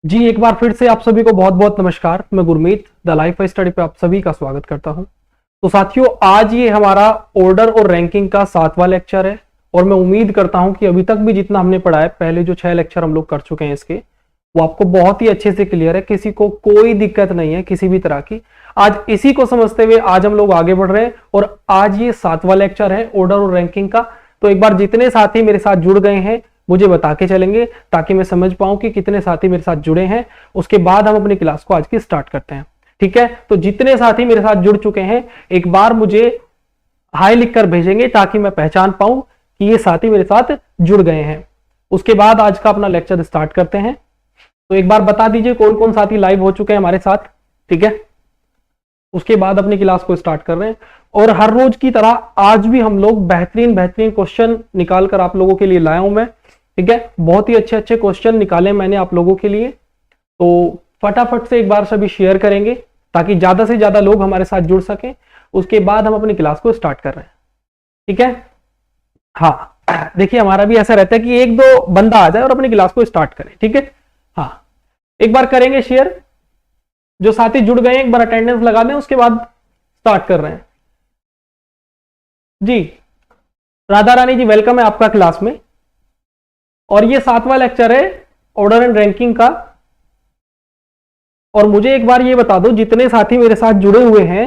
जी एक बार फिर से आप सभी को बहुत बहुत नमस्कार। मैं गुरमीत द लाइफ स्टडी पे आप सभी का स्वागत करता हूं। तो साथियों, आज ये हमारा ऑर्डर और रैंकिंग का 7वां लेक्चर है और मैं उम्मीद करता हूं कि अभी तक भी जितना हमने पढ़ा है, पहले जो 6 लेक्चर हम लोग कर चुके हैं इसके, वो आपको बहुत ही अच्छे से क्लियर है। किसी को कोई दिक्कत नहीं है किसी भी तरह की। आज इसी को समझते हुए आज हम लोग आगे बढ़ रहे हैं और आज ये 7वां लेक्चर है ऑर्डर और रैंकिंग का। तो एक बार जितने साथी मेरे साथ जुड़ गए हैं मुझे बता के चलेंगे ताकि मैं समझ पाऊं कि कितने साथी मेरे साथ जुड़े हैं। उसके बाद हम अपनी क्लास को आज की स्टार्ट करते हैं। ठीक है, तो जितने साथी मेरे साथ जुड़ चुके हैं एक बार मुझे हाई लिखकर भेजेंगे ताकि मैं पहचान पाऊं कि ये साथी मेरे साथ जुड़ गए हैं। उसके बाद आज का अपना लेक्चर स्टार्ट करते हैं। तो एक बार बता दीजिए कौन कौन साथी लाइव हो चुके हैं हमारे साथ। ठीक है, उसके बाद अपनी क्लास को स्टार्ट कर रहे हैं और हर रोज की तरह आज भी हम लोग बेहतरीन क्वेश्चन निकाल कर आप लोगों के लिए लाया हूं मैं। ठीक है, बहुत ही अच्छे अच्छे क्वेश्चन निकाले मैंने आप लोगों के लिए। तो फटाफट से एक बार सभी शेयर करेंगे ताकि ज्यादा से ज्यादा लोग हमारे साथ जुड़ सकें। उसके बाद हम अपनी क्लास को स्टार्ट कर रहे हैं। ठीक है, हाँ देखिए हमारा भी ऐसा रहता है कि एक दो बंदा आ जाए और अपनी क्लास को स्टार्ट करें। ठीक है, हाँ एक बार करेंगे शेयर। जो साथी जुड़ गए एक बार अटेंडेंस लगा दें, उसके बाद स्टार्ट कर रहे हैं। जी राधा रानी जी वेलकम है आपका क्लास में। और ये 7वां लेक्चर है ऑर्डर एंड रैंकिंग का। और मुझे एक बार ये बता दो जितने साथी मेरे साथ जुड़े हुए हैं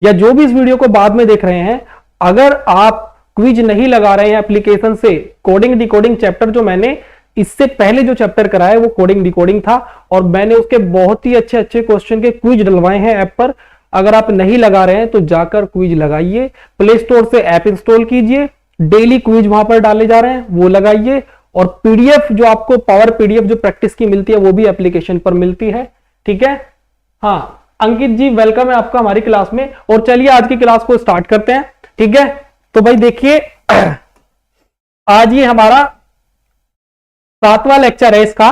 या जो भी इस वीडियो को बाद में देख रहे हैं, अगर आप क्विज नहीं लगा रहे हैं एप्लीकेशन से, कोडिंग डिकोडिंग चैप्टर जो मैंने इससे पहले जो चैप्टर कराया वो कोडिंग डिकोडिंग था और मैंने उसके बहुत ही अच्छे अच्छे क्वेश्चन के क्विज डलवाए हैं ऐप पर। अगर आप नहीं लगा रहे हैं तो जाकर क्विज लगाइए, प्ले स्टोर से ऐप इंस्टॉल कीजिए, डेली क्विज वहां पर डाले जा रहे हैं वो लगाइए। और पीडीएफ जो आपको पावर पीडीएफ जो प्रैक्टिस की मिलती है वो भी एप्लीकेशन पर मिलती है। ठीक है, हाँ अंकित जी वेलकम है आपका हमारी क्लास में। और चलिए आज की क्लास को स्टार्ट करते हैं। ठीक है, तो भाई देखिए आज ये हमारा 7वां लेक्चर है। इसका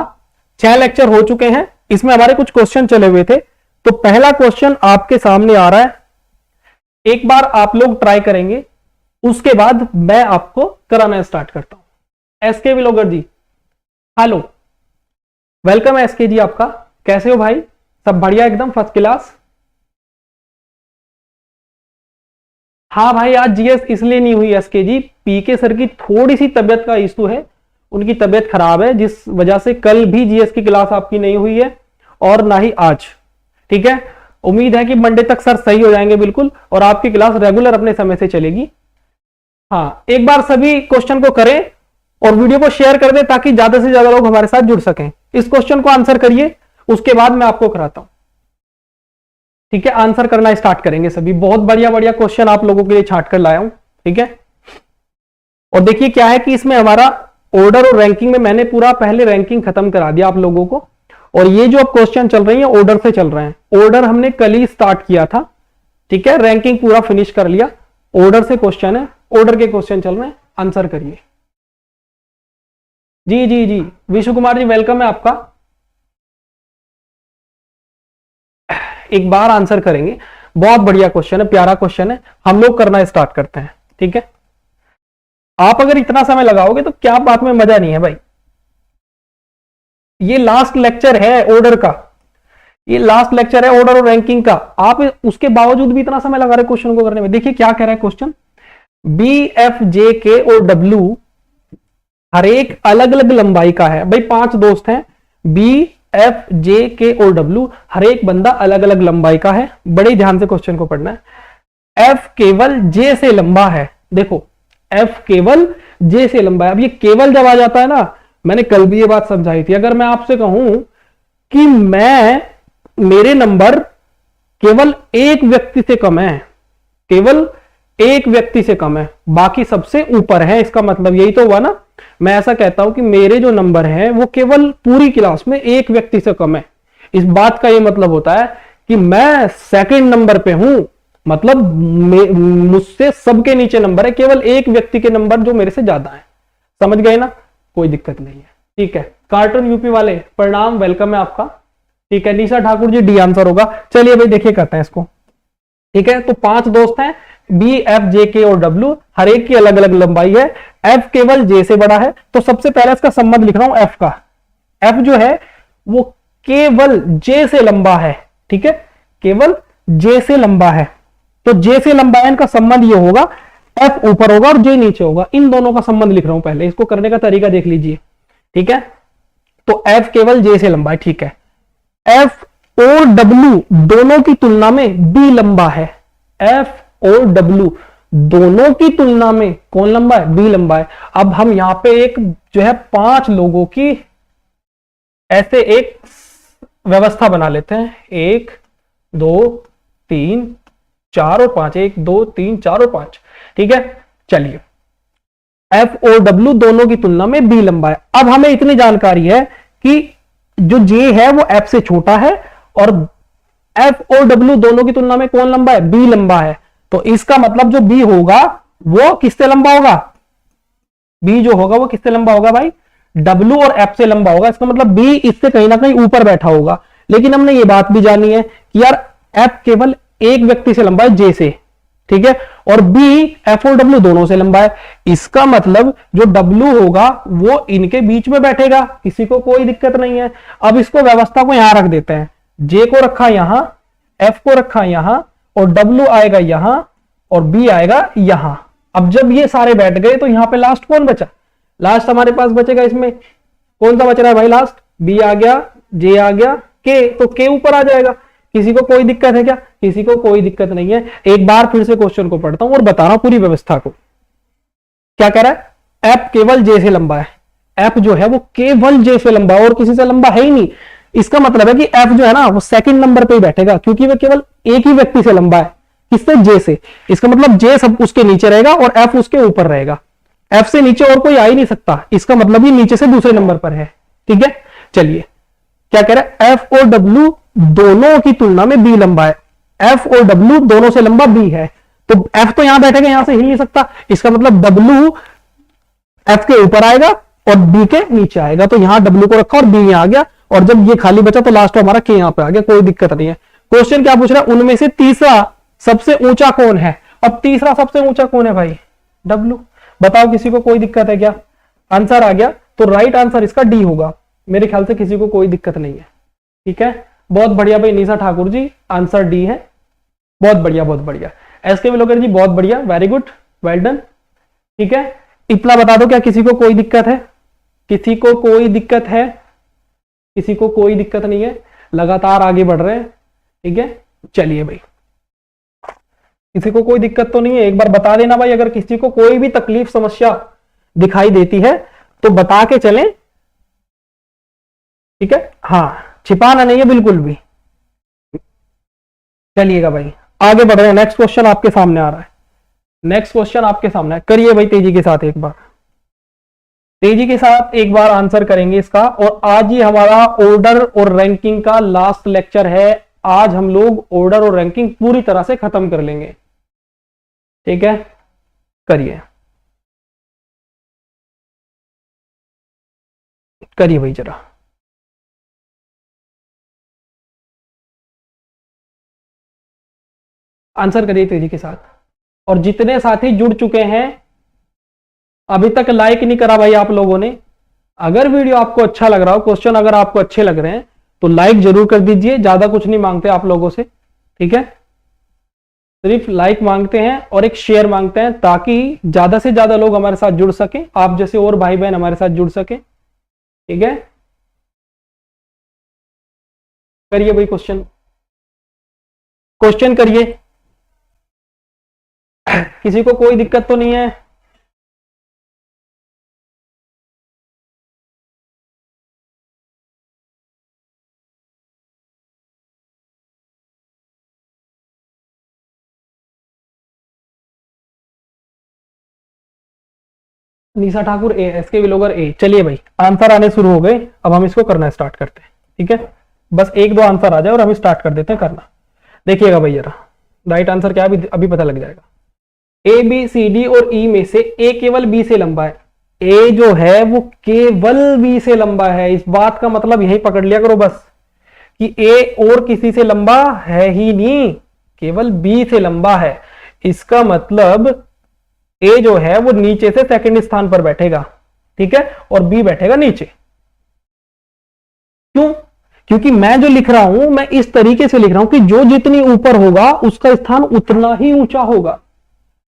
6 लेक्चर हो चुके हैं, इसमें हमारे कुछ क्वेश्चन चले हुए थे। तो पहला क्वेश्चन आपके सामने आ रहा है, एक बार आप लोग ट्राई करेंगे, उसके बाद मैं आपको कराना स्टार्ट करता हूं। एसके विलोगर जी हेलो, वेलकम है एसके जी आपका। कैसे हो भाई? सब बढ़िया एकदम फर्स्ट क्लास। हाँ भाई आज जीएस इसलिए नहीं हुई एसके जी, पीके सर की थोड़ी सी तबियत का इशू है, उनकी तबियत खराब है जिस वजह से कल भी जीएस की क्लास आपकी नहीं हुई है और ना ही आज। ठीक है, उम्मीद है कि मंडे तक सर सही हो जाएंगे बिल्कुल और आपकी क्लास रेगुलर अपने समय से चलेगी। हाँ एक बार सभी क्वेश्चन को करें और वीडियो को शेयर कर दें ताकि ज्यादा से ज्यादा लोग हमारे साथ जुड़ सकें। इस क्वेश्चन को आंसर करिए, उसके बाद मैं आपको कराता हूं। ठीक है, आंसर करना स्टार्ट करेंगे सभी। बहुत बढ़िया बढ़िया क्वेश्चन आप लोगों के लिए छांट कर लाया हूं। ठीक है, और देखिए क्या है कि इसमें हमारा ऑर्डर और रैंकिंग में मैंने पूरा पहले रैंकिंग खत्म करा दिया आप लोगों को और ये जो अब क्वेश्चन चल रही है ऑर्डर से चल रहे हैं। ऑर्डर हमने कल ही स्टार्ट किया था। ठीक है, रैंकिंग पूरा फिनिश कर लिया, ऑर्डर से क्वेश्चन है, ऑर्डर के क्वेश्चन चल रहे हैं। आंसर करिए। जी जी जी विशु कुमार जी वेलकम है आपका। एक बार आंसर करेंगे, बहुत बढ़िया क्वेश्चन है, प्यारा क्वेश्चन है। हम लोग करना स्टार्ट करते हैं। ठीक है, आप अगर इतना समय लगाओगे तो क्या बात में मजा नहीं है भाई। ये लास्ट लेक्चर है ऑर्डर का, ये लास्ट लेक्चर है ऑर्डर और रैंकिंग का। आप उसके बावजूद भी इतना समय लगा रहे क्वेश्चन को करने में। देखिए क्या कह रहा है क्वेश्चन, बी एफ जे के और डब्ल्यू हर एक अलग अलग लंबाई का है। भाई 5 दोस्त हैं, बी एफ जे के और डब्ल्यू, हर एक बंदा अलग अलग लंबाई का है। बड़े ध्यान से क्वेश्चन को पढ़ना है। एफ केवल जे से लंबा है। देखो एफ केवल जे से लंबा है। अब ये केवल जब आ जाता है ना, मैंने कल भी ये बात समझाई थी, अगर मैं आपसे कहूं कि मेरे नंबर केवल एक व्यक्ति से कम है, केवल एक व्यक्ति से कम है, बाकी सबसे ऊपर है, इसका मतलब यही तो हुआ ना। मैं ऐसा कहता हूं कि मेरे जो नंबर हैं वो केवल पूरी क्लास में एक व्यक्ति से कम है। इस बात का ये मतलब होता है कि मैं सेकंड नंबर पे हूं, मतलब मुझसे सबके नीचे नंबर है, केवल एक व्यक्ति के नंबर जो मेरे से ज्यादा है। समझ गए ना, कोई दिक्कत नहीं है। ठीक है, कार्टून यूपी वाले प्रणाम, वेलकम है आपका। ठीक है, निशा ठाकुर जी डी आंसर होगा। चलिए भाई देखिए करते हैं इसको। ठीक है, तो 5 दोस्त हैं, बी एफ जे के और डब्ल्यू, हर एक की अलग अलग लंबाई है। एफ केवल जे से बड़ा है, तो सबसे पहले इसका संबंध लिख रहा हूं एफ का। एफ जो है वो केवल जे से लंबा है, ठीक है, केवल जे से लंबा है। तो जे से लंबा है, इनका संबंध ये होगा, एफ ऊपर होगा और जे नीचे होगा। इन दोनों का संबंध लिख रहा हूं, पहले इसको करने का तरीका देख लीजिए, ठीक है। तो एफ केवल जे से लंबा है, ठीक है। एफ और डब्ल्यू दोनों की तुलना में बी लंबा है। एफ और डब्ल्यू दोनों की तुलना में कौन लंबा है? बी लंबा है। अब हम यहां पे एक जो है 5 लोगों की ऐसे एक व्यवस्था बना लेते हैं, 1 2 3 4 और 5, 1 2 3 4 और 5, ठीक है। चलिए, एफ और डब्ल्यू दोनों की तुलना में बी लंबा है। अब हमें इतनी जानकारी है कि जो जे है वो एफ से छोटा है और एफ और डब्ल्यू दोनों की तुलना में कौन लंबा है? बी लंबा है। तो इसका मतलब जो बी होगा वो किससे लंबा होगा? बी जो होगा वो किससे लंबा होगा भाई? डब्ल्यू और एफ से लंबा होगा। इसका मतलब बी इससे कहीं ना कहीं ऊपर बैठा होगा। लेकिन हमने ये बात भी जानी है कि यार एफ केवल एक व्यक्ति से लंबा है, जे से, ठीक है, और बी एफ और डब्ल्यू दोनों से लंबा है। इसका मतलब जो डब्ल्यू होगा वो इनके बीच में बैठेगा, किसी को कोई दिक्कत नहीं है। अब इसको व्यवस्था को यहां रख देते हैं, जे को रखा यहां, एफ को रखा यहां और डब्ल्यू आएगा यहां और बी आएगा यहां। अब जब ये सारे बैठ गए तो यहां पे लास्ट कौन बचा? लास्ट हमारे पास बचेगा, इसमें कौन सा बच रहा है भाई? लास्ट बी आ गया, जे आ गया, के, तो के ऊपर आ जाएगा। किसी को कोई दिक्कत है क्या? किसी को कोई दिक्कत नहीं है। एक बार फिर से क्वेश्चन को पढ़ता हूं और बता रहा हूं पूरी व्यवस्था को। क्या कह रहा है? एफ केवल जे से लंबा है। एफ जो है वो केवल जे से लंबा और किसी से लंबा है ही नहीं। इसका मतलब है कि एफ जो है ना वो सेकंड नंबर पे ही बैठेगा, क्योंकि वह केवल एक ही व्यक्ति से लंबा है। किससे? जे से। इसका मतलब जे सब उसके नीचे रहेगा और एफ उसके ऊपर रहेगा। एफ से नीचे और कोई आ ही नहीं सकता। इसका मतलब ये नीचे से दूसरे नंबर पर है, ठीक है। चलिए, क्या कह रहा है? एफ और डब्ल्यू दोनों की तुलना में बी लंबा है। एफ और डब्ल्यू दोनों से लंबा बी है। तो एफ तो यहां बैठेगा, यहां से हिल नहीं सकता। इसका मतलब डब्ल्यू एफ के ऊपर आएगा और बी के नीचे आएगा। तो यहां डब्ल्यू को रखा और बी यहां आ गया, और जब ये खाली बचा तो लास्ट हमारा के यहां पे आ गया। कोई दिक्कत नहीं है। क्वेश्चन क्या पूछ रहा है? उनमें से तीसरा सबसे ऊंचा कौन है? अब तीसरा सबसे ऊंचा कौन है भाई? डब्ल्यू। बताओ, किसी को कोई दिक्कत है क्या? आंसर आ गया। तो राइट आंसर इसका डी होगा। मेरे ख्याल से किसी को कोई दिक्कत नहीं है, ठीक है। बहुत बढ़िया भाई निशा ठाकुर जी, आंसर डी है। बहुत बढ़िया, बहुत बढ़िया। एसके विलोकर जी, बहुत बढ़िया, वेरी गुड, वेल डन, ठीक है। इतना बता दो, क्या किसी को कोई दिक्कत है? किसी को कोई दिक्कत है? किसी को कोई दिक्कत नहीं है। लगातार आगे बढ़ रहे हैं, ठीक है। चलिए भाई, किसी को कोई दिक्कत तो नहीं है? एक बार बता देना भाई, अगर किसी को कोई भी तकलीफ समस्या दिखाई देती है तो बता के चलें, ठीक है। हाँ, छिपाना नहीं है बिल्कुल भी। चलिएगा भाई, आगे बढ़ रहे हैं। नेक्स्ट क्वेश्चन आपके सामने आ रहा है। नेक्स्ट क्वेश्चन आपके सामने है। करिए भाई तेजी के साथ, एक बार तेजी के साथ एक बार आंसर करेंगे इसका। और आज ही हमारा ऑर्डर और रैंकिंग का लास्ट लेक्चर है। आज हम लोग ऑर्डर और रैंकिंग पूरी तरह से खत्म कर लेंगे, ठीक है। करिए करिए भाई जरा। आंसर करिए तेजी के साथ। और जितने साथी जुड़ चुके हैं, अभी तक लाइक नहीं करा भाई आप लोगों ने। अगर वीडियो आपको अच्छा लग रहा हो, क्वेश्चन अगर आपको अच्छे लग रहे हैं तो लाइक जरूर कर दीजिए। ज्यादा कुछ नहीं मांगते आप लोगों से, ठीक है। सिर्फ लाइक मांगते हैं और एक शेयर मांगते हैं, ताकि ज्यादा से ज्यादा लोग हमारे साथ जुड़ सके, आप जैसे और भाई बहन हमारे साथ जुड़ सके, ठीक है। करिए भाई क्वेश्चन, क्वेश्चन करिए। किसी को कोई दिक्कत तो नहीं है? निशा ठाकुर ए, एसके विलोगर ए। चलिए भाई, आंसर आने शुरू हो गए। अब हम इसको करना स्टार्ट करते हैं, ठीक है। बस एक दो आंसर आ जाए और हम स्टार्ट कर देते हैं करना। देखिएगा भाई जरा, राइट आंसर क्या है अभी पता लग जाएगा। ए बी सी डी और ई में से ए केवल बी से लंबा है। ए जो है वो केवल बी से लंबा है। इस बात का मतलब यही पकड़ लिया करो बस, कि ए और किसी से लंबा है ही नहीं, केवल बी से लंबा है। इसका मतलब ए जो है वो नीचे से सेकंड स्थान पर बैठेगा, ठीक है, और बी बैठेगा नीचे। क्यों? क्योंकि मैं जो लिख रहा हूं मैं इस तरीके से लिख रहा हूं कि जो जितनी ऊपर होगा उसका स्थान उतना ही ऊंचा होगा,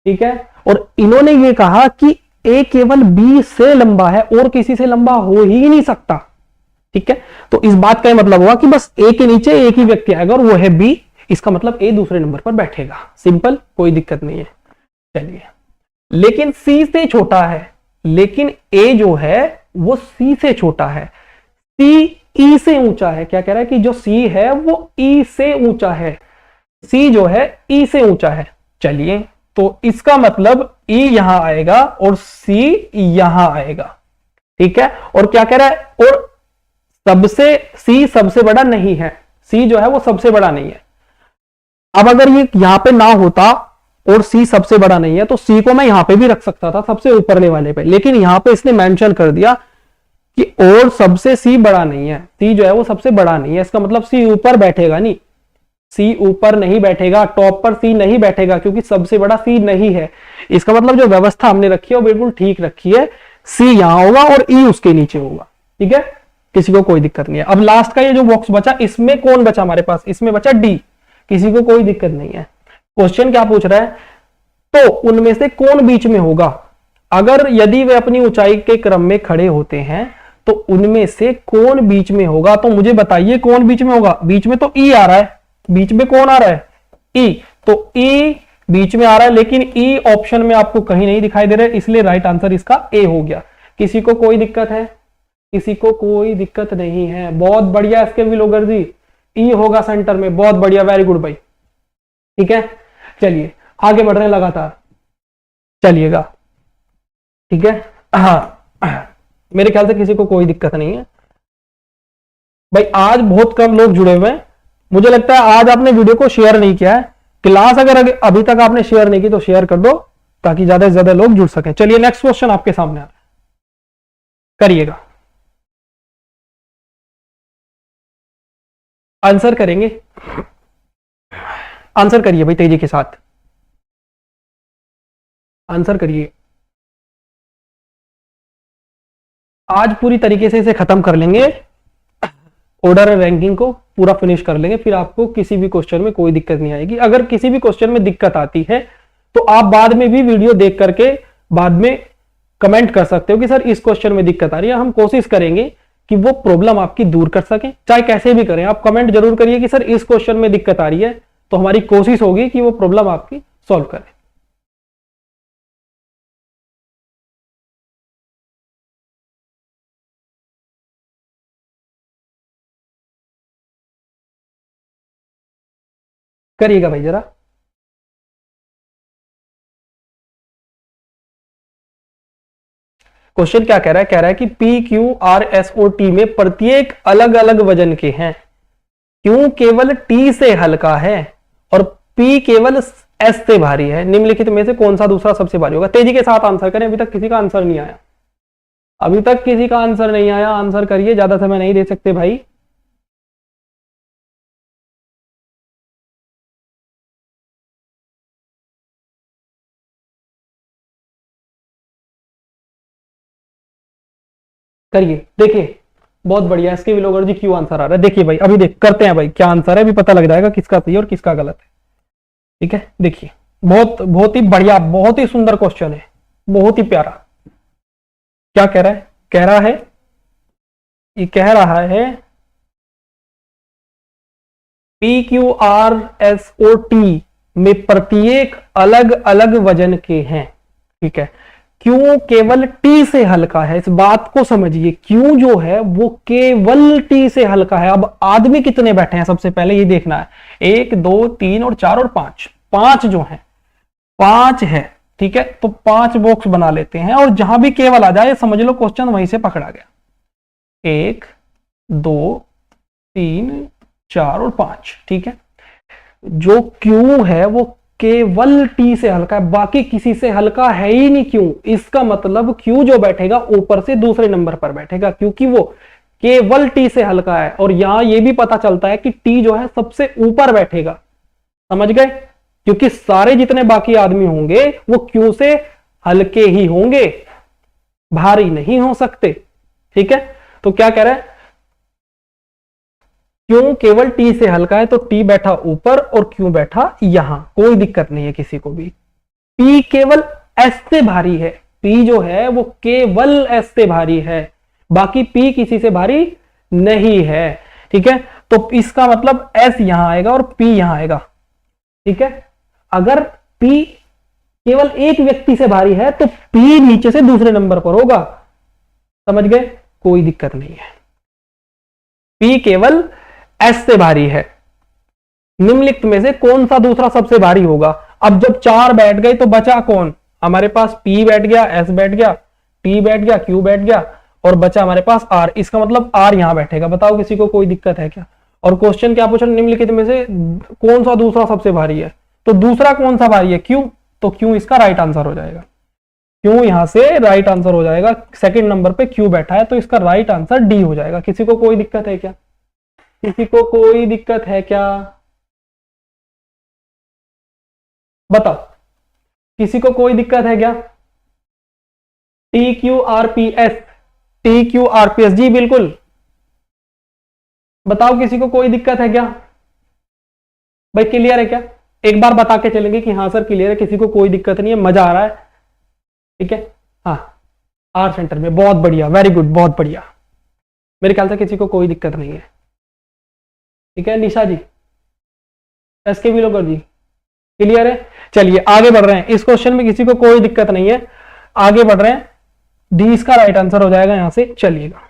ठीक है। और इन्होंने ये कहा कि ए केवल बी से लंबा है और किसी से लंबा हो ही नहीं सकता, ठीक है। तो इस बात का मतलब हुआ कि बस ए के नीचे एक ही व्यक्ति आएगा और वो है बी, इसका मतलब ए दूसरे नंबर पर बैठेगा, सिंपल, कोई दिक्कत नहीं है। चलिए, लेकिन सी से छोटा है, लेकिन ए जो है वो सी से छोटा है, सी ई से ऊंचा है। क्या कह रहा है कि जो सी है वो ई से ऊंचा है, सी जो है ई से ऊंचा है। चलिए, तो इसका मतलब ई यहां आएगा और सी यहां आएगा, ठीक है। और क्या कह रहा है, और सबसे सी सबसे बड़ा नहीं है, सी जो है वो सबसे बड़ा नहीं है। अब अगर ये यहां पे ना होता और सी सबसे बड़ा नहीं है तो सी को मैं यहां पे भी रख सकता था सबसे ऊपरले वाले पे, लेकिन यहां पे इसने मेंशन कर दिया कि और सबसे सी बड़ा नहीं है, सी जो है वो सबसे बड़ा नहीं है। इसका मतलब सी ऊपर बैठेगा नहीं, सी ऊपर नहीं बैठेगा, टॉप पर सी नहीं बैठेगा क्योंकि सबसे बड़ा सी नहीं है। इसका मतलब जो व्यवस्था हमने रखी है वो बिल्कुल ठीक रखी है, सी यहां होगा और ई उसके नीचे होगा, ठीक है, किसी को कोई दिक्कत नहीं है। अब लास्ट का ये जो बॉक्स बचा, इसमें कौन बचा हमारे पास, इसमें बचा डी, किसी को कोई दिक्कत नहीं है। क्वेश्चन क्या पूछ रहा है, तो उनमें से कौन बीच में होगा, अगर यदि वे अपनी ऊंचाई के क्रम में खड़े होते हैं तो उनमें से कौन बीच में होगा। तो मुझे बताइए कौन बीच में होगा, बीच में तो ई आ रहा है, बीच में कौन आ रहा है, ई, तो ई बीच में आ रहा है, लेकिन ई ऑप्शन में आपको कहीं नहीं दिखाई दे रहा है, इसलिए राइट आंसर इसका ए हो गया। किसी को कोई दिक्कत है, किसी को कोई दिक्कत नहीं है, बहुत बढ़िया एसके विलोगर जी, ई होगा सेंटर में, बहुत बढ़िया, वेरी गुड भाई, ठीक है। चलिए आगे बढ़ रहे हैं लगातार, चलिएगा, ठीक है। हाँ, मेरे ख्याल से किसी को कोई दिक्कत नहीं है भाई। आज बहुत कम लोग जुड़े हुए हैं, मुझे लगता है आज आपने वीडियो को शेयर नहीं किया है। क्लास अगर अभी तक आपने शेयर नहीं की तो शेयर कर दो ताकि ज्यादा से ज्यादा लोग जुड़ सकें। चलिए नेक्स्ट क्वेश्चन आपके सामने आ रहा है, करिएगा, आंसर करेंगे, आंसर करिए भाई तेजी के साथ, आंसर करिए। आज पूरी तरीके से इसे खत्म कर लेंगे, ऑर्डर रैंकिंग को पूरा फिनिश कर लेंगे, फिर आपको किसी भी क्वेश्चन में कोई दिक्कत नहीं आएगी। अगर किसी भी क्वेश्चन में दिक्कत आती है तो आप बाद में भी वीडियो देख करके बाद में कमेंट कर सकते हो कि सर इस क्वेश्चन में दिक्कत आ रही है। हम कोशिश करेंगे कि वो प्रॉब्लम आपकी दूर कर सकें, चाहे कैसे भी करें। आप कमेंट जरूर करिए कि सर इस क्वेश्चन में दिक्कत आ रही है, तो हमारी कोशिश होगी कि वो प्रॉब्लम आपकी सॉल्व करें। करिएगा भाई जरा। क्वेश्चन क्या कह रहा है, कह रहा है कि पी क्यू आर एस और टी में प्रत्येक अलग अलग वजन के हैं, क्यू केवल टी से हल्का है और पी केवल एस से भारी है, निम्नलिखित में से कौन सा दूसरा सबसे भारी होगा। तेजी के साथ आंसर करें, अभी तक किसी का आंसर नहीं आया, अभी तक किसी का आंसर नहीं आया, आंसर करिए, ज्यादा समय नहीं दे सकते भाई। करिए, देखिए, बहुत बढ़िया, इसके विलोगर जी क्यों आंसर आ रहा है, देखिए भाई, अभी देख करते हैं भाई क्या आंसर है, अभी पता लग जाएगा किसका सही और किसका गलत है, ठीक है। देखिए, बहुत बहुत ही बढ़िया, बहुत ही सुंदर क्वेश्चन है, बहुत ही प्यारा। क्या कह रहा है, कह रहा है, ये कह रहा है P Q R S O T में प्रत्येक अलग अलग वजन के हैं, ठीक है। क्यू केवल टी से हल्का है, इस बात को समझिए, क्यू जो है वो केवल टी से हल्का है। अब आदमी कितने बैठे हैं सबसे पहले ये देखना है, 1 2 3 और 4 और 5, 5 जो है, 5 है, ठीक है। तो 5 बॉक्स बना लेते हैं और जहां भी केवल आ जाए समझ लो क्वेश्चन वहीं से पकड़ा गया। 1 2 3 4 और 5, ठीक है। जो क्यू है वो केवल टी से हल्का है, बाकी किसी से हल्का है ही नहीं क्यू। इसका मतलब क्यू जो बैठेगा ऊपर से दूसरे नंबर पर बैठेगा, क्योंकि वो केवल टी से हल्का है। और यहां ये भी पता चलता है कि टी जो है सबसे ऊपर बैठेगा, समझ गए, क्योंकि सारे जितने बाकी आदमी होंगे वो क्यू से हल्के ही होंगे, भारी नहीं हो सकते, ठीक है। तो क्या कह रहा है, क्यू केवल टी से हल्का है, तो टी बैठा ऊपर और क्यू बैठा यहां, कोई दिक्कत नहीं है किसी को भी। पी केवल एस से भारी है, पी जो है वो केवल एस से भारी है, बाकी पी किसी से भारी नहीं है। ठीक है, तो इसका मतलब एस यहां आएगा और पी यहां आएगा। ठीक है, अगर पी केवल एक व्यक्ति से भारी है तो पी नीचे से दूसरे नंबर पर होगा, समझ गए, कोई दिक्कत नहीं है। पी केवल एस से भारी है, निम्नलिखित में से कौन सा दूसरा सबसे भारी होगा। अब जब 4 बैठ गए तो बचा कौन, हमारे पास P बैठ गया, S बैठ गया, T बैठ गया, Q बैठ गया और बचा हमारे पास R। इसका मतलब R यहां बैठेगा। बताओ किसी को कोई दिक्कत है क्या। और क्वेश्चन क्या पूछा, निम्नलिखित में से कौन सा दूसरा सबसे भारी है, तो दूसरा कौन सा भारी है, Q, तो Q इसका राइट आंसर हो जाएगा। Q यहां से राइट आंसर हो जाएगा, सेकंड नंबर पे Q बैठा है तो इसका राइट आंसर D हो जाएगा। किसी को कोई दिक्कत है क्या, किसी को कोई दिक्कत है क्या, बताओ किसी को कोई दिक्कत है क्या। TQRPS, TQRPS, जी बिल्कुल, बताओ किसी को कोई दिक्कत है क्या भाई, क्लियर है क्या। एक बार बता के चलेंगे कि हाँ सर क्लियर है, किसी को कोई दिक्कत नहीं है, मजा आ रहा है। ठीक है, हाँ आर सेंटर में, बहुत बढ़िया, वेरी गुड, बहुत बढ़िया, मेरे ख्याल से किसी को कोई दिक्कत नहीं है। ठीक है निशा जी, एसके विलोकर जी, क्लियर है। चलिए आगे बढ़ रहे हैं, इस क्वेश्चन में किसी को कोई दिक्कत नहीं है, आगे बढ़ रहे हैं। डी इसका राइट आंसर हो जाएगा यहां से, चलिएगा।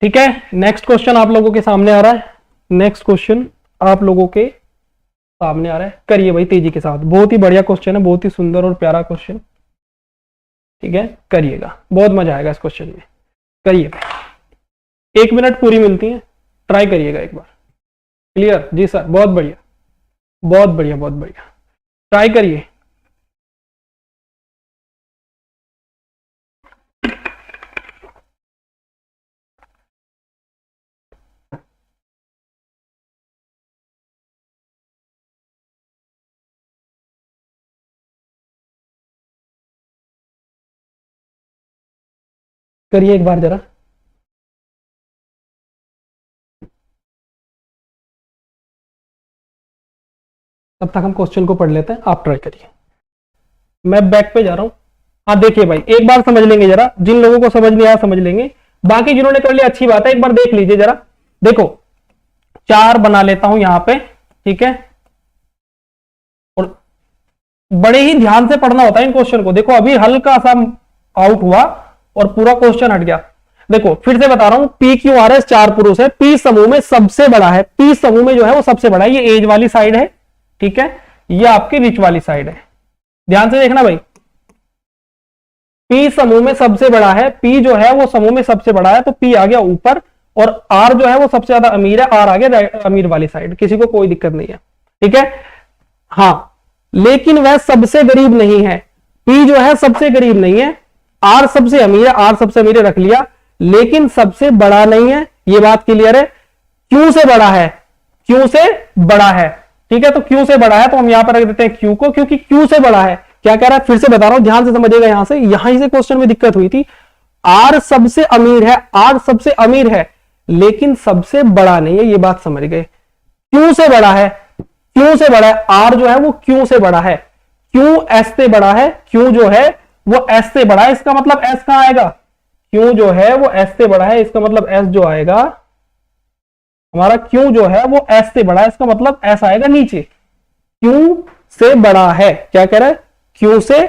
ठीक है, नेक्स्ट क्वेश्चन आप लोगों के सामने आ रहा है, नेक्स्ट क्वेश्चन आप लोगों के सामने आ रहा है, करिए भाई तेजी के साथ, बहुत ही बढ़िया क्वेश्चन है, बहुत ही सुंदर और प्यारा क्वेश्चन। ठीक है, करिएगा, बहुत मजा आएगा इस क्वेश्चन में, करिएगा। 1 मिनट पूरी मिलती है, ट्राई करिएगा एक बार। क्लियर जी सर, बहुत बढ़िया, बहुत बढ़िया, बहुत बढ़िया, ट्राई करिए। करिए एक बार जरा। तब तक हम क्वेश्चन को पढ़ लेते हैं, आप ट्राई करिए। मैं बैक पे जा रहा हूं। हाँ देखिए भाई, एक बार समझ लेंगे जरा, जिन लोगों को समझ नहीं आया समझ लेंगे, बाकी जिन्होंने कर लिया अच्छी बात है, एक बार देख लीजिए जरा। देखो 4 बना लेता हूं यहां पे, ठीक है, और बड़े ही ध्यान से पढ़ना होता है इन क्वेश्चन को। देखो अभी हल्का सा आउट हुआ और पूरा क्वेश्चन हट गया। देखो फिर से बता रहा हूं, पी क्यू आर एस 4 पुरुष है, पी समूह में सबसे बड़ा है, पी समूह में जो है वो सबसे बड़ा है, ये एज वाली साइड है, ठीक है, ये आपकी रिच वाली साइड है। ध्यान से देखना भाई, पी समूह में सबसे बड़ा है, पी जो है वो समूह में सबसे बड़ा है, तो पी आ गया ऊपर, और आर जो है वो सबसे ज्यादा अमीर है, आर आ गया अमीर वाली साइड, किसी को कोई दिक्कत नहीं है। ठीक है, हाँ लेकिन वह सबसे गरीब नहीं है, पी जो है सबसे गरीब नहीं है, आर सबसे अमीर है, आर सबसे अमीर रख लिया, लेकिन सबसे बड़ा नहीं है, ये बात क्लियर है। क्यू से बड़ा है, क्यू से बड़ा है, ठीक है, तो क्यू से बड़ा है तो हम यहां पर रख देते हैं क्यू को, क्योंकि क्यू से बड़ा है। क्या कह रहा है, फिर से बता रहा हूं, ध्यान से समझिएगा, यहां से क्वेश्चन में दिक्कत हुई थी। आर सबसे अमीर है, आर सबसे अमीर है, लेकिन सबसे बड़ा नहीं है, ये बात समझ गए। क्यू से बड़ा है, क्यू से बड़ा है, आर जो है वो क्यू से बड़ा है, क्यू एस से बड़ा है, क्यू जो है वो एस से बड़ा है, इसका मतलब एस कहां आएगा, क्यू जो है वो एस से बड़ा है, इसका मतलब एस जो आएगा हमारा, क्यू जो है वो एस से बड़ा है, इसका मतलब एस आएगा नीचे, क्यू से बड़ा है। क्या कह रहा है, क्यू से,